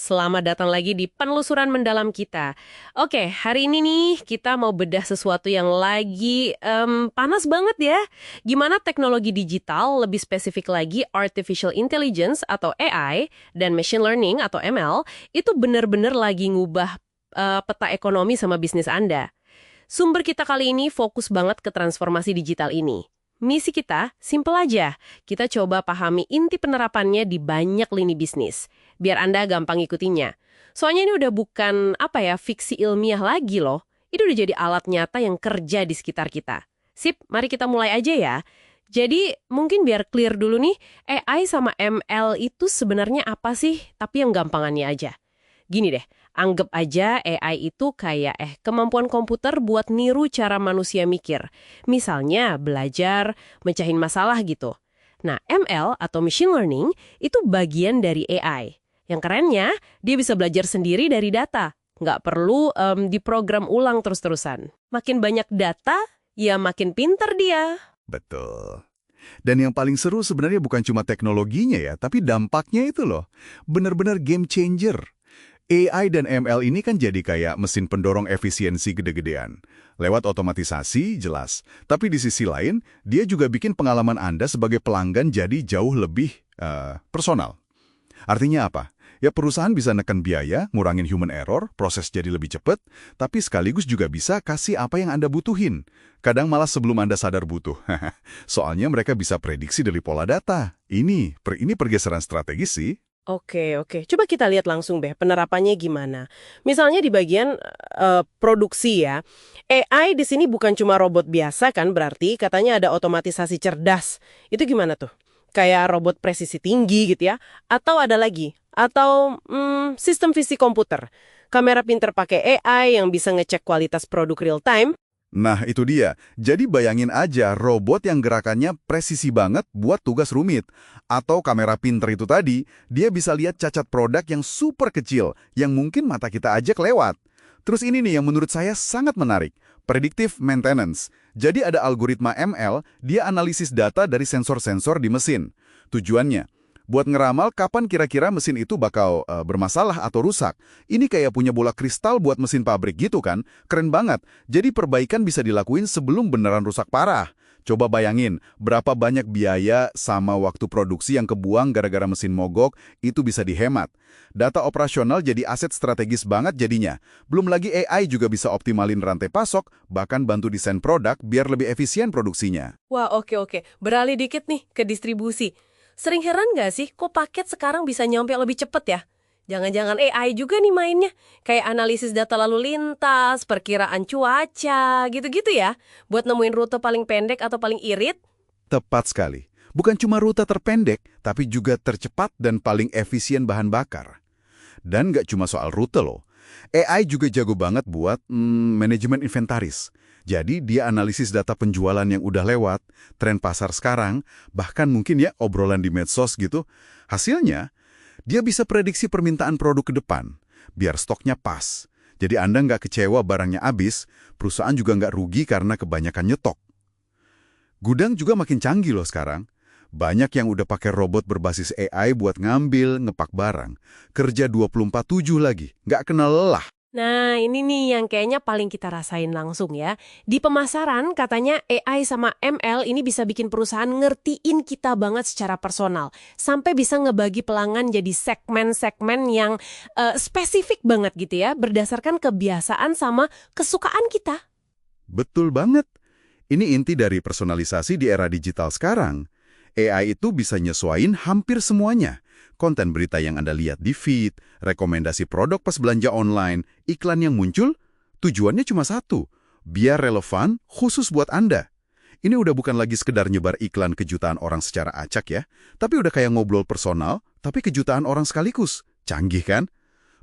selamat datang lagi di penelusuran mendalam kita. Oke, hari ini nih kita mau bedah sesuatu yang lagi panas banget ya. Gimana teknologi digital, lebih spesifik lagi Artificial Intelligence atau AI dan Machine Learning atau ML, itu benar-benar lagi ngubah peta ekonomi sama bisnis Anda. Sumber kita kali ini fokus banget ke transformasi digital ini. Misi kita simpel aja, kita coba pahami inti penerapannya di banyak lini bisnis, biar Anda gampang ngikutinnya. Soalnya ini udah bukan fiksi ilmiah lagi loh, itu udah jadi alat nyata yang kerja di sekitar kita. Sip, mari kita mulai aja ya. Jadi mungkin biar clear dulu nih, AI sama ML itu sebenarnya apa sih, tapi yang gampangannya aja. Gini deh, anggap aja AI itu kayak kemampuan komputer buat niru cara manusia mikir. Misalnya belajar, mecahin masalah gitu. Nah, ML atau Machine Learning itu bagian dari AI. Yang kerennya, dia bisa belajar sendiri dari data. Nggak perlu diprogram ulang terus-terusan. Makin banyak data, ya makin pinter dia. Betul. Dan yang paling seru sebenarnya bukan cuma teknologinya ya, tapi dampaknya itu loh. Benar-benar game changer. AI dan ML ini kan jadi kayak mesin pendorong efisiensi gede-gedean. Lewat otomatisasi, jelas. Tapi di sisi lain, dia juga bikin pengalaman Anda sebagai pelanggan jadi jauh lebih personal. Artinya apa? Ya perusahaan bisa neken biaya, ngurangin human error, proses jadi lebih cepat, tapi sekaligus juga bisa kasih apa yang Anda butuhin. Kadang malah sebelum Anda sadar butuh. Soalnya mereka bisa prediksi dari pola data. Ini pergeseran strategis sih. Oke. Coba kita lihat langsung deh penerapannya gimana. Misalnya di bagian produksi ya. AI di sini bukan cuma robot biasa kan, berarti katanya ada otomatisasi cerdas. Itu gimana tuh? Kayak robot presisi tinggi gitu ya? Atau ada lagi? Atau sistem visi komputer? Kamera pinter pakai AI yang bisa ngecek kualitas produk real time? Nah, itu dia. Jadi bayangin aja robot yang gerakannya presisi banget buat tugas rumit. Atau kamera pinter itu tadi, dia bisa lihat cacat produk yang super kecil, yang mungkin mata kita aja kelewat. Terus ini nih yang menurut saya sangat menarik, predictive maintenance. Jadi ada algoritma ML, dia analisis data dari sensor-sensor di mesin. Tujuannya, buat ngeramal kapan kira-kira mesin itu bakal bermasalah atau rusak. Ini kayak punya bola kristal buat mesin pabrik gitu kan. Keren banget. Jadi perbaikan bisa dilakuin sebelum beneran rusak parah. Coba bayangin, berapa banyak biaya sama waktu produksi yang kebuang gara-gara mesin mogok, itu bisa dihemat. Data operasional jadi aset strategis banget jadinya. Belum lagi AI juga bisa optimalin rantai pasok, bahkan bantu desain produk biar lebih efisien produksinya. Wah, oke. Beralih dikit nih ke distribusi. Sering heran nggak sih, kok paket sekarang bisa nyampe lebih cepet ya? Jangan-jangan AI juga nih mainnya. Kayak analisis data lalu lintas, perkiraan cuaca, gitu-gitu ya. Buat nemuin rute paling pendek atau paling irit. Tepat sekali. Bukan cuma rute terpendek, tapi juga tercepat dan paling efisien bahan bakar. Dan nggak cuma soal rute loh. AI juga jago banget buat manajemen inventaris. Jadi dia analisis data penjualan yang udah lewat, tren pasar sekarang, bahkan mungkin ya obrolan di medsos gitu. Hasilnya, dia bisa prediksi permintaan produk ke depan, biar stoknya pas. Jadi Anda nggak kecewa barangnya habis, perusahaan juga nggak rugi karena kebanyakan nyetok. Gudang juga makin canggih loh sekarang. Banyak yang udah pakai robot berbasis AI buat ngambil, ngepak barang. Kerja 24/7 lagi, nggak kenal lelah. Nah, ini nih yang kayaknya paling kita rasain langsung ya. Di pemasaran katanya AI sama ML ini bisa bikin perusahaan ngertiin kita banget secara personal. Sampai bisa ngebagi pelanggan jadi segmen-segmen yang spesifik banget gitu ya. Berdasarkan kebiasaan sama kesukaan kita. Betul banget. Ini inti dari personalisasi di era digital sekarang. AI itu bisa nyesuaiin hampir semuanya. Konten berita yang Anda lihat di feed, rekomendasi produk pas belanja online, iklan yang muncul, tujuannya cuma satu, biar relevan khusus buat Anda. Ini udah bukan lagi sekedar nyebar iklan kejutaan orang secara acak ya, tapi udah kayak ngobrol personal, tapi kejutaan orang sekaligus. Canggih kan?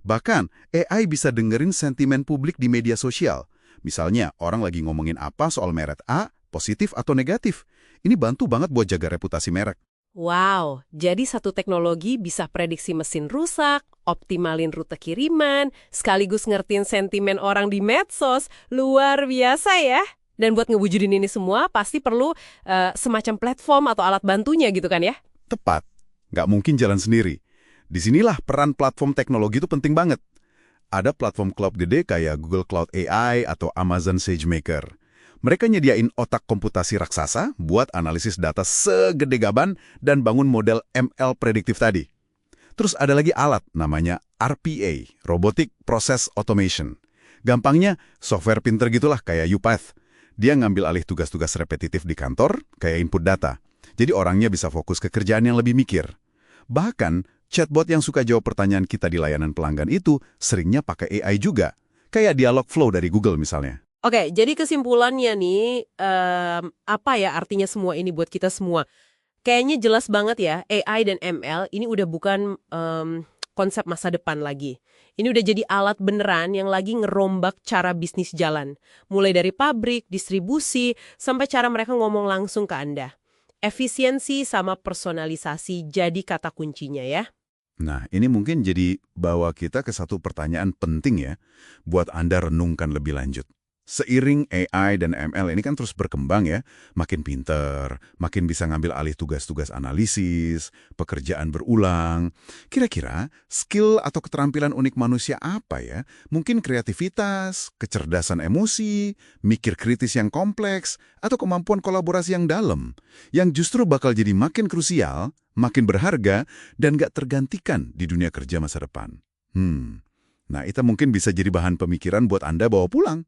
Bahkan, AI bisa dengerin sentimen publik di media sosial. Misalnya, orang lagi ngomongin apa soal merek A, positif atau negatif. Ini bantu banget buat jaga reputasi merek. Wow, jadi satu teknologi bisa prediksi mesin rusak, optimalin rute kiriman, sekaligus ngertiin sentimen orang di medsos. Luar biasa ya. Dan buat ngewujudin ini semua pasti perlu semacam platform atau alat bantunya gitu kan ya? Tepat. Nggak mungkin jalan sendiri. Disinilah peran platform teknologi itu penting banget. Ada platform cloud gede kayak Google Cloud AI atau Amazon SageMaker. Mereka nyediain otak komputasi raksasa buat analisis data segede gaban dan bangun model ML prediktif tadi. Terus ada lagi alat namanya RPA, Robotic Process Automation. Gampangnya, software pinter gitulah kayak UiPath. Dia ngambil alih tugas-tugas repetitif di kantor, kayak input data. Jadi orangnya bisa fokus ke kerjaan yang lebih mikir. Bahkan, chatbot yang suka jawab pertanyaan kita di layanan pelanggan itu seringnya pakai AI juga. Kayak Dialogflow dari Google misalnya. Oke, jadi kesimpulannya nih, apa ya artinya semua ini buat kita semua? Kayaknya jelas banget ya, AI dan ML ini udah bukan konsep masa depan lagi. Ini udah jadi alat beneran yang lagi ngerombak cara bisnis jalan. Mulai dari pabrik, distribusi, sampai cara mereka ngomong langsung ke Anda. Efisiensi sama personalisasi jadi kata kuncinya ya. Nah, ini mungkin jadi bawa kita ke satu pertanyaan penting ya, buat Anda renungkan lebih lanjut. Seiring AI dan ML ini kan terus berkembang ya, makin pinter, makin bisa ngambil alih tugas-tugas analisis, pekerjaan berulang. Kira-kira skill atau keterampilan unik manusia apa ya? Mungkin kreativitas, kecerdasan emosi, mikir kritis yang kompleks, atau kemampuan kolaborasi yang dalam, yang justru bakal jadi makin krusial, makin berharga, dan gak tergantikan di dunia kerja masa depan. Nah, itu mungkin bisa jadi bahan pemikiran buat Anda bawa pulang.